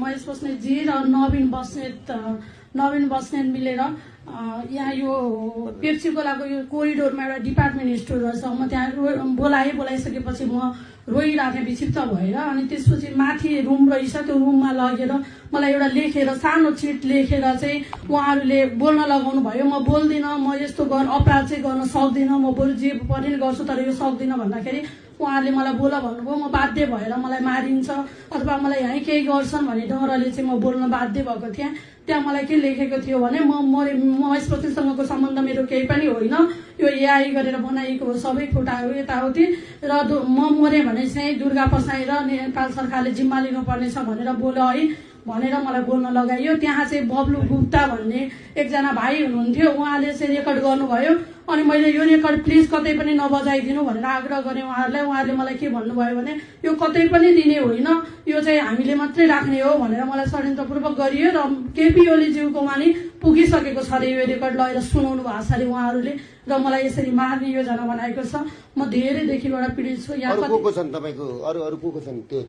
महेश बस्नेतजी र नवीन बस्नेत मिलेर यहाँ यो पेप्सी कोलाको यो कोरिडोरमा एउटा डिपार्टमेन्ट स्टोर रहेछ। म त्यहाँ बोलाइसकेपछि म रोइरहेको थिएँ विक्षिप्त भएर। अनि त्यसपछि माथि रुम रहेछ, त्यो रुममा लगेर मलाई एउटा लेखेर सानो चिट लेखेर चाहिँ उहाँहरूले बोल्न लगाउनु भयो। म बोल्दिनँ, म यस्तो अपराध चाहिँ गर्न सक्दिनँ, म बरु जे पनि गर्छु तर यो सक्दिनँ भन्दाखेरि उहाँहरूले मलाई बोल भन्नुभयो। म बाध्य भएर मलाई मारिन्छ अथवा मलाई यहीँ केही गर्छन् भन्ने डरले चाहिँ म बोल्न बाध्य भएको थिएँ। त्यहाँ मलाई के लेखेको थियो भने महेश बस्नेतसँगको सम्बन्ध मेरो केही पनि होइन, यो एआई गरेर बनाइएको हो, सबै खोटा हो यताउति, र म मरे भने चाहिँ दुर्गा पसाई र नेपाल सरकारले जिम्मा लिनुपर्नेछ भनेर बोल है भनेर मलाई बोल्न लगाइयो। त्यहाँ चाहिँ बब्लु गुप्ता भन्ने एकजना भाइ हुनुहुन्थ्यो, उहाँले चाहिँ रेकर्ड गर्नुभयो। अनि मैले यो रेकर्ड प्लिज कतै पनि नबजाइदिनु भनेर आग्रह गरेँ उहाँहरूलाई। उहाँहरूले मलाई के भन्नुभयो भने यो कतै पनि दिने होइन, यो चाहिँ हामीले मात्रै राख्ने हो भनेर मलाई षड्यन्त्रपूर्वक गरियो। र केपी ओलीज्यूकोमा नि पुगिसकेको छ अरे यो रेकर्ड, लगेर सुनाउनु भएको छ अरे उहाँहरूले, र मलाई यसरी मार्ने योजना बनाएको छ। म धेरैदेखिबाट पीडित छु। यहाँ को को छन् तपाईको? अरु को को छन् त्यो